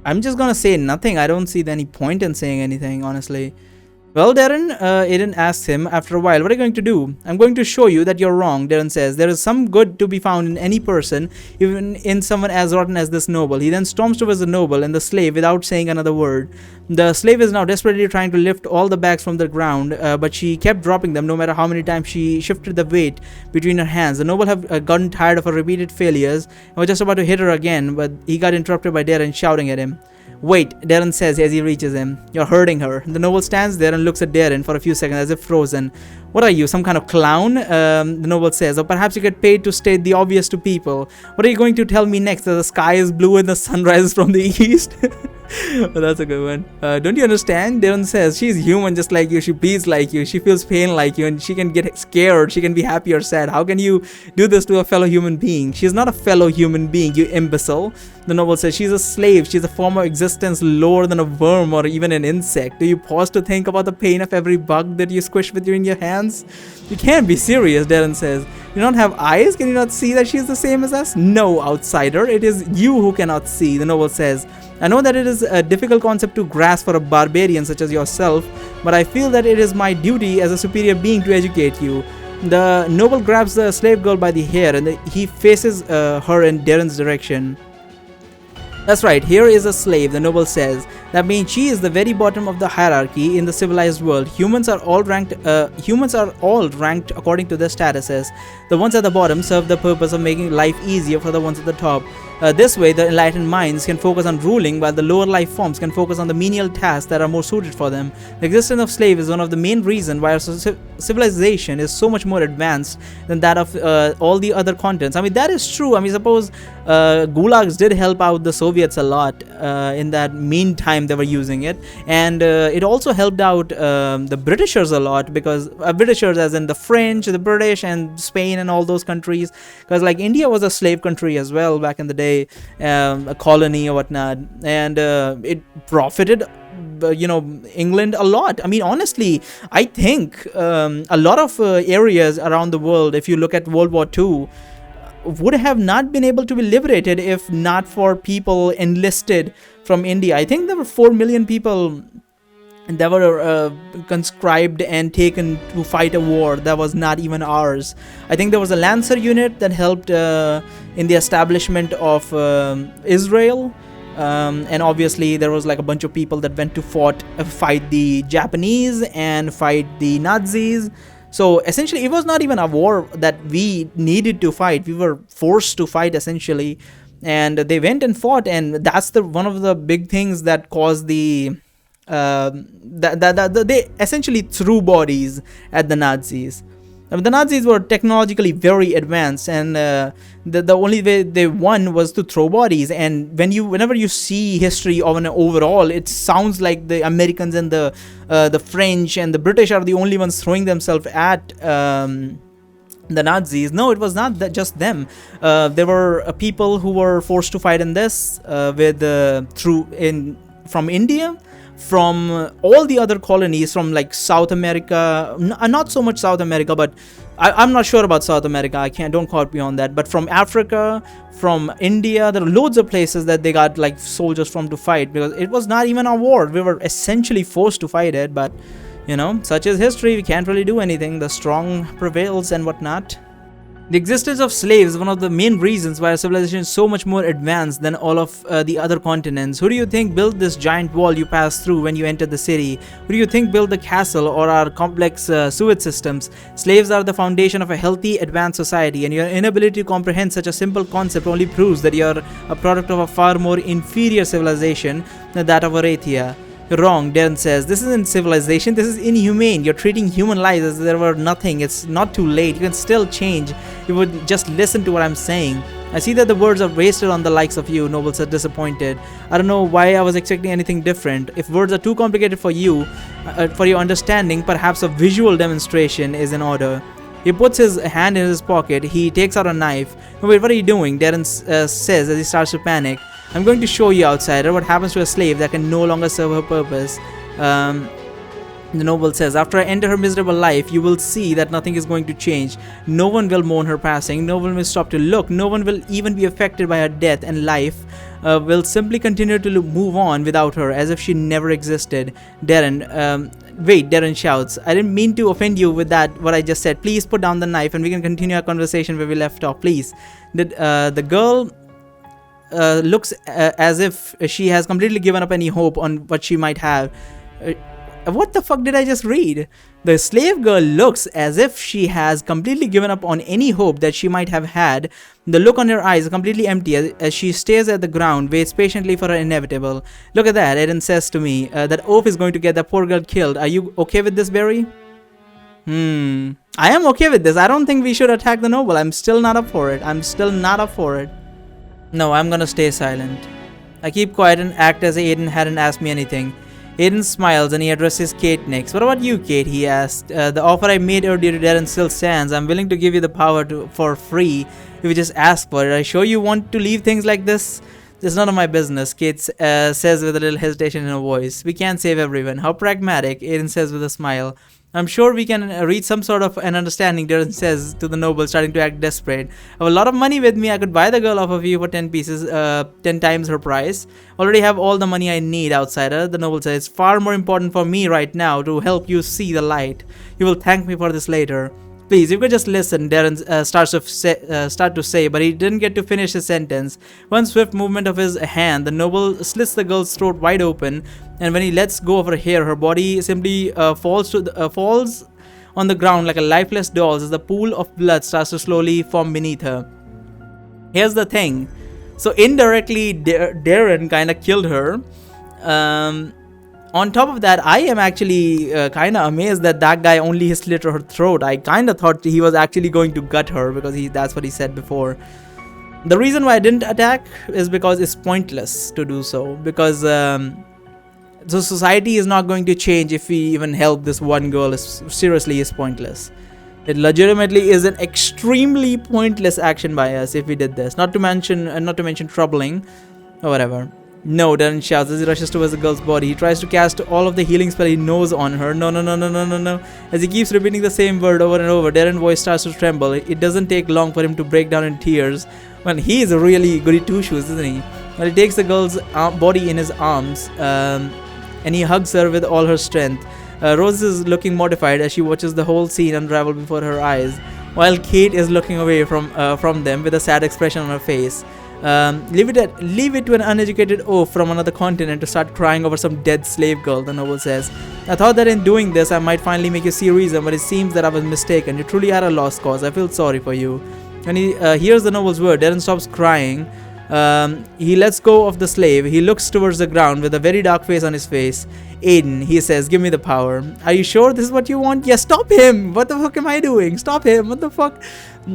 I'm just gonna say nothing. I don't see any point in saying anything, honestly. Well, Darren, Aiden asks him after a while, what are you going to do? I'm going to show you that you're wrong, Darren says. There is some good to be found in any person, even in someone as rotten as this noble. He then storms towards the noble and the slave without saying another word. The slave is now desperately trying to lift all the bags from the ground, but she kept dropping them no matter how many times she shifted the weight between her hands. The noble had gotten tired of her repeated failures and was just about to hit her again, but he got interrupted by Darren shouting at him. Wait, Darren says as he reaches him. You're hurting her. The noble stands there and looks at Darren for a few seconds as if frozen. What are you, some kind of clown? The noble says. Or perhaps you get paid to state the obvious to people. What are you going to tell me next? That the sky is blue and the sun rises from the east? Well, that's a good one. Don't you understand? Darren says, she's human just like you. She bleeds like you. She feels pain like you. And she can get scared. She can be happy or sad. How can you do this to a fellow human being? She's not a fellow human being, you imbecile. The noble says, she's a slave. She's a form of existence lower than a worm or even an insect. Do you pause to think about the pain of every bug that you squish between your hands? You can't be serious, Darren says. You don't have eyes? Can you not see that she's the same as us? No, outsider. It is you who cannot see, the noble says. I know that it is a difficult concept to grasp for a barbarian such as yourself, but I feel that it is my duty as a superior being to educate you. The noble grabs the slave girl by the hair and he faces her in Darren's direction. That's right, here is a slave, the noble says. That means she is the very bottom of the hierarchy in the civilized world. Humans are all ranked according to their statuses. The ones at the bottom serve the purpose of making life easier for the ones at the top. This way, the enlightened minds can focus on ruling, while the lower life forms can focus on the menial tasks that are more suited for them. The existence of slaves is one of the main reasons why our civilization is so much more advanced than that of all the other continents. I mean, that is true. I mean, suppose gulags did help out the Soviets a lot in that meantime they were using it, and it also helped out the Britishers a lot, because Britishers as in the French, the British, and Spain and all those countries, because like India was a slave country as well back in the day, a colony or whatnot, and it profited England a lot. I mean, honestly, I think a lot of areas around the world, if you look at World War II, would have not been able to be liberated if not for people enlisted from India. I think there were 4 million people that were conscribed and taken to fight a war that was not even ours. I think there was a Lancer unit that helped in the establishment of Israel. And obviously there was like a bunch of people that went to fight the Japanese and fight the Nazis. So essentially it was not even a war that we needed to fight. We were forced to fight essentially, and they went and fought, and that's one of the big things that caused they essentially threw bodies at the Nazis. I mean, the Nazis were technologically very advanced, and the only way they won was to throw bodies. And whenever you see history of an overall, it sounds like the Americans and the French and the British are the only ones throwing themselves at the Nazis. No, it was not just them. There were people who were forced to fight in this from India, from all the other colonies, from like South America, not so much South America, but I'm not sure about South America, don't quote me on that, but from Africa, from India, there are loads of places that they got like soldiers from to fight, because it was not even a war. We were essentially forced to fight it, but such is history. We can't really do anything. The strong prevails and whatnot. The existence of slaves is one of the main reasons why our civilization is so much more advanced than all of the other continents. Who do you think built this giant wall you pass through when you enter the city? Who do you think built the castle or our complex sewage systems? Slaves are the foundation of a healthy, advanced society, and your inability to comprehend such a simple concept only proves that you're a product of a far more inferior civilization than that of Arathia. You're wrong, Darren says. This isn't civilization, this is inhumane. You're treating human lives as there were nothing. It's not too late. You can still change. You would just listen to what I'm saying. I see that the words are wasted on the likes of you, Noble said, disappointed. I don't know why I was expecting anything different. If words are too complicated for you, for your understanding, perhaps a visual demonstration is in order. He puts his hand in his pocket. He takes out a knife. No, wait, what are you doing? Darren says as he starts to panic. I'm going to show you, outsider, what happens to a slave that can no longer serve her purpose. The noble says, after I enter her miserable life, you will see that nothing is going to change. No one will mourn her passing. No one will stop to look. No one will even be affected by her death, and life will simply continue to move on without her as if she never existed. Wait, Darren shouts. I didn't mean to offend you with that, what I just said. Please put down the knife and we can continue our conversation where we left off, please. The girl looks as if she has completely given up any hope on what she might have. What the fuck did I just read? The slave girl looks as if she has completely given up on any hope that she might have had. The look on her eyes is completely empty as she stares at the ground, waits patiently for her inevitable. Look at that, Eden says to me. That oaf is going to get that poor girl killed. Are you okay with this, Barry? I am okay with this. I don't think we should attack the noble. I'm still not up for it. No, I'm gonna stay silent. I keep quiet and act as Aiden hadn't asked me anything. Aiden smiles and he addresses Kate next. What about you, Kate? He asked. The offer I made earlier to Darren still stands. I'm willing to give you the power for free if you just ask for it. Are you sure you want to leave things like this? It's none of my business, Kate says with a little hesitation in her voice. We can't save everyone. How pragmatic, Aiden says with a smile. I'm sure we can reach some sort of an understanding, Darren says to the noble, starting to act desperate. I have a lot of money with me. I could buy the girl off of you for 10 pieces, 10 times her price. Already have all the money I need, outsider. The noble says, it's far more important for me right now to help you see the light. You will thank me for this later. Please, you could just listen, Darren start to say, but he didn't get to finish his sentence. One swift movement of his hand, the noble slits the girl's throat wide open, and when he lets go of her hair, her body simply falls on the ground like a lifeless doll as the pool of blood starts to slowly form beneath her. Here's the thing. So indirectly, Darren kind of killed her. On top of that, I am actually kind of amazed that guy only slit her throat. I kind of thought he was actually going to gut her because that's what he said before. The reason why I didn't attack is because it's pointless to do so. Because the society is not going to change if we even help this one girl. Seriously, is pointless. It legitimately is an extremely pointless action by us if we did this. Not to mention troubling or whatever. No, Darren shouts as he rushes towards the girl's body. He tries to cast all of the healing spell he knows on her. No. As he keeps repeating the same word over and over, Darren's voice starts to tremble. It doesn't take long for him to break down in tears. Well, he is a really goody two-shoes, isn't he? Well, he takes the girl's body in his arms and he hugs her with all her strength. Rose is looking mortified as she watches the whole scene unravel before her eyes, while Kate is looking away from them with a sad expression on her face. Leave it to an uneducated oaf from another continent to start crying over some dead slave girl, the noble says. I thought that in doing this I might finally make you see reason, but it seems that I was mistaken. You truly are a lost cause. I feel sorry for you. When he hears the noble's word, Darren stops crying. He lets go of the slave. He looks towards the ground with a very dark face on his face. Aiden, he says, give me the power. Are you sure this is what you want? Yes, stop him. What the fuck am I doing? Stop him. What the fuck?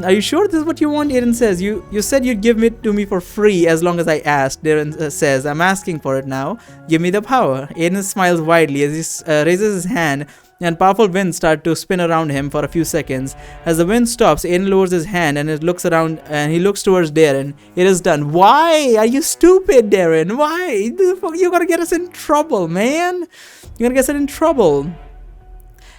Are you sure this is what you want? Aiden says, you said you'd give it to me for free as long as I asked. Darren says, I'm asking for it now. Give me the power. Aiden smiles widely as he raises his hand, and powerful winds start to spin around him for a few seconds. As the wind stops, Aiden lowers his hand and it looks around and he looks towards Darren. It is done. Why? Are you stupid, Darren? Why? You're gonna get us in trouble, man. You're gonna get us in trouble.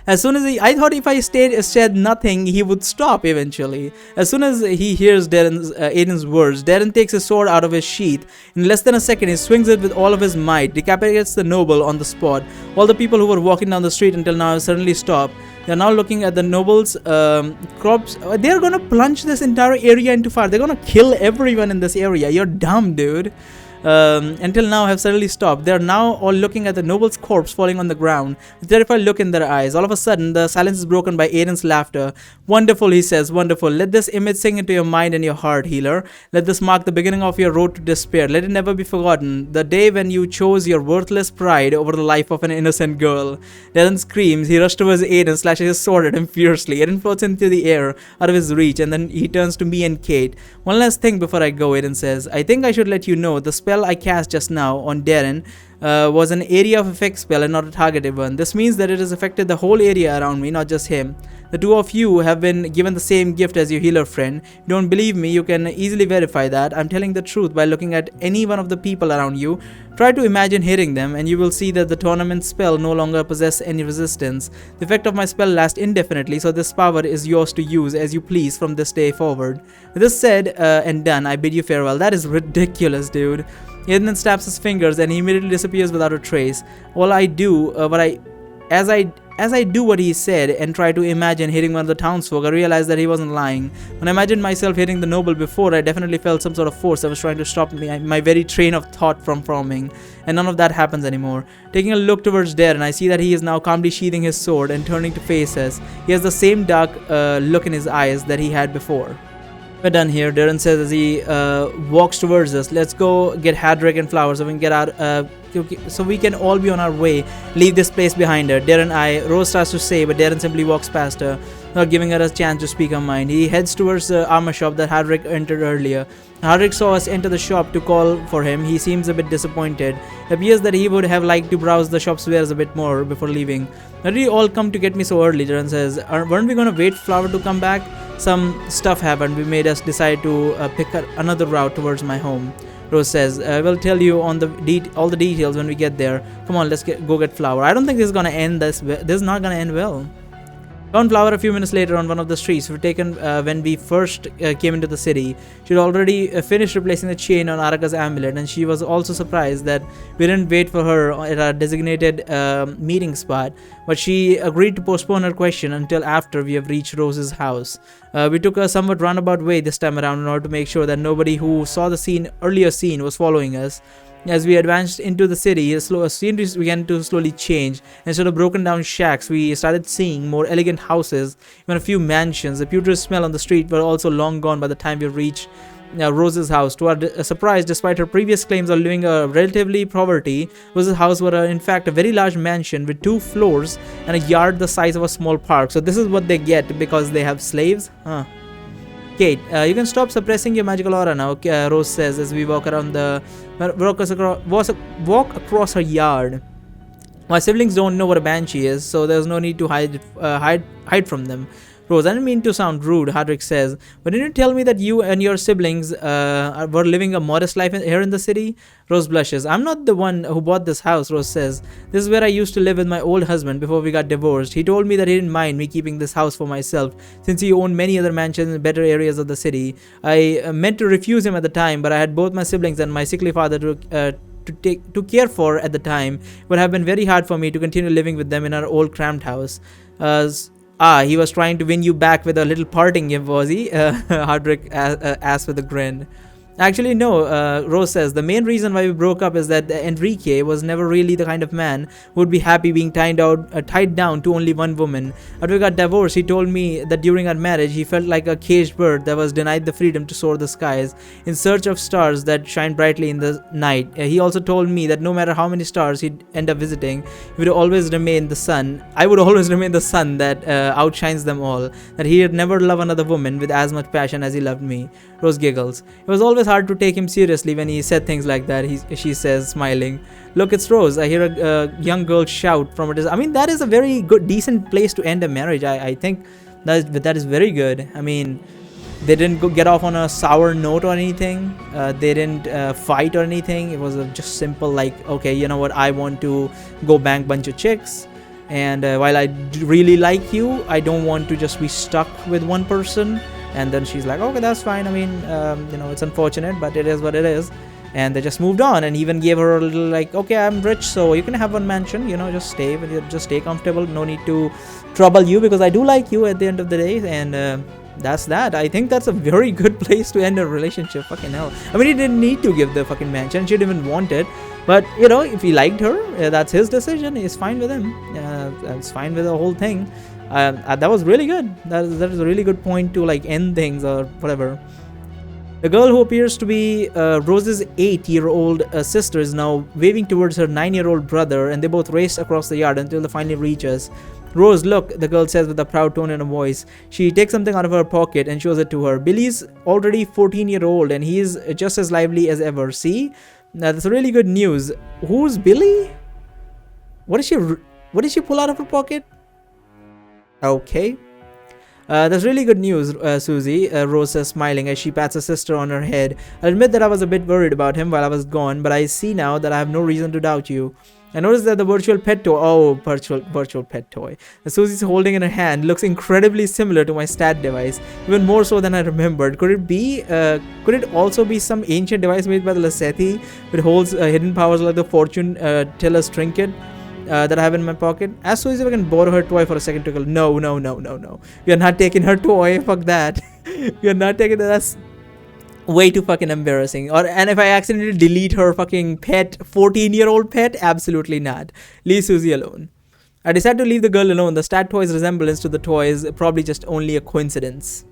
As soon as I thought if I said nothing, he would stop eventually. As soon as he hears Aiden's words, Darren takes his sword out of his sheath. In less than a second, he swings it with all of his might, decapitates the noble on the spot. All the people who were walking down the street until now have suddenly stopped. They're now looking at the noble's corpse. They're gonna plunge this entire area into fire. They're gonna kill everyone in this area. You're dumb, dude. Until now have suddenly stopped. They are now all looking at the noble's corpse falling on the ground, with a terrified look in their eyes. All of a sudden, the silence is broken by Aiden's laughter. Wonderful, he says, wonderful. Let this image sink into your mind and your heart, healer. Let this mark the beginning of your road to despair. Let it never be forgotten. The day when you chose your worthless pride over the life of an innocent girl. Darren screams. He rushes towards Aiden, slashes his sword at him fiercely. Aiden floats into the air, out of his reach, and then he turns to me and Kate. One last thing before I go, Aiden says. I think I should let you know the spell I cast just now on Darren was an area of effect spell and not a targeted one. This means that it has affected the whole area around me, not just him. The two of you have been given the same gift as your healer friend. You don't believe me? You can easily verify that. I'm telling the truth by looking at any one of the people around you. Try to imagine hitting them and you will see that the tournament spell no longer possesses any resistance. The effect of my spell lasts indefinitely, so this power is yours to use as you please from this day forward. With this said and done, I bid you farewell. That is ridiculous, dude. He then snaps his fingers and he immediately disappears without a trace. All I do, as I do what he said and try to imagine hitting one of the townsfolk, I realized that he wasn't lying. When I imagined myself hitting the noble before, I definitely felt some sort of force that was trying to stop my very train of thought from forming, and none of that happens anymore. Taking a look towards Darren, I see that he is now calmly sheathing his sword and turning to face us. He has the same dark look in his eyes that he had before. We're done here, Darren says as he walks towards us. Let's go get Hadrick and Flower so we can get out. So we can all be on our way. Leave this place behind her. Rose starts to say, but Darren simply walks past her, not giving her a chance to speak her mind. He heads towards the armor shop that Hadrick entered earlier. Hadrick saw us enter the shop to call for him. He seems a bit disappointed. It appears that he would have liked to browse the shop's wares a bit more before leaving. Why did you all come to get me so early? Darren says. Weren't we going to wait for Flower to come back? Some stuff happened. We made us decide to pick another route towards my home. Rose says, we'll tell you on all the details when we get there. Come on, let's go get Flower. I don't think this is going to end this is not going to end well. Found Flower a few minutes later on one of the streets we were taken when we first came into the city. She had already finished replacing the chain on Araka's amulet, and she was also surprised that we didn't wait for her at our designated meeting spot, but she agreed to postpone her question until after we have reached Rose's house. We took a somewhat roundabout way this time around in order to make sure that nobody who saw the earlier scene was following us. As we advanced into the city, the scenery began to slowly change. Instead of broken down shacks, we started seeing more elegant houses, even a few mansions. The putrid smell on the street were also long gone by the time we reached Rose's house. To our surprise, despite her previous claims of living a relatively poverty, Rose's house was in fact a very large mansion with 2 floors and a yard the size of a small park. So this is what they get because they have slaves? Huh. Kate, you can stop suppressing your magical aura now, Rose says as we walk across her yard. My siblings don't know what a banshee is, so there's no need to hide from them. Rose, I didn't mean to sound rude, Hadrick says, but didn't you tell me that you and your siblings were living a modest life here in the city? Rose blushes. I'm not the one who bought this house, Rose says. This is where I used to live with my old husband before we got divorced. He told me that he didn't mind me keeping this house for myself, since he owned many other mansions in better areas of the city. I meant to refuse him at the time, but I had both my siblings and my sickly father to care for at the time. It would have been very hard for me to continue living with them in our old cramped house. He was trying to win you back with a little parting gift, was he? Hardrick asked with a grin. Actually, no, Rose says. The main reason why we broke up is that Enrique was never really the kind of man who would be happy being tied down to only one woman. After we got divorced, he told me that during our marriage, he felt like a caged bird that was denied the freedom to soar the skies in search of stars that shine brightly in the night. He also told me that no matter how many stars he'd end up visiting, he would always remain the sun. I would always remain the sun that outshines them all. That he would never love another woman with as much passion as he loved me. Rose giggles. It was always hard to take him seriously when he said things like that, she says, smiling. Look, it's Rose. I hear a young girl shout from it. I mean, that is a very good, decent place to end a marriage. I think that is very good. I mean, they didn't get off on a sour note or anything. They didn't fight or anything. It was just simple, like, okay, you know what? I want to go bang bunch of chicks. And while I really like you, I don't want to just be stuck with one person. And then she's like, okay, that's fine. I mean, it's unfortunate, but it is what it is. And they just moved on, and even gave her a little like, okay, I'm rich, so you can have one mansion, just stay comfortable. No need to trouble you because I do like you at the end of the day. And that's that. I think that's a very good place to end a relationship. Fucking hell. I mean, he didn't need to give the fucking mansion. She didn't even want it. But, if he liked her, that's his decision. He's fine with him. It's fine with the whole thing. That was really good. That is a really good point to like end things or whatever. The girl who appears to be Rose's 8-year-old sister is now waving towards her 9-year-old brother, and they both race across the yard until they finally reach us. Rose, look, the girl says with a proud tone in her voice. She takes something out of her pocket and shows it to her. Billy's already 14-year-old and he's just as lively as ever. See? That's really good news. Who's Billy? What did she pull out of her pocket? Okay. That's really good news, Susie, Rose says, smiling as she pats her sister on her head. I'll admit that I was a bit worried about him while I was gone, but I see now that I have no reason to doubt you. I noticed that the virtual pet toy, oh, virtual pet toy, that Susie's holding in her hand looks incredibly similar to my stat device, even more so than I remembered. Could it be, could it also be some ancient device made by the Lasethi, which holds hidden powers like the fortune teller's trinket that I have in my pocket? Ask Susie if I can borrow her toy for a second to no, no, no, no, no. We are not taking her toy, fuck that. We are not taking that, that's way too fucking embarrassing. And if I accidentally delete her fucking pet, 14-year-old pet, absolutely not. Leave Susie alone. I decided to leave the girl alone. The stat toy's resemblance to the toy is probably just only a coincidence.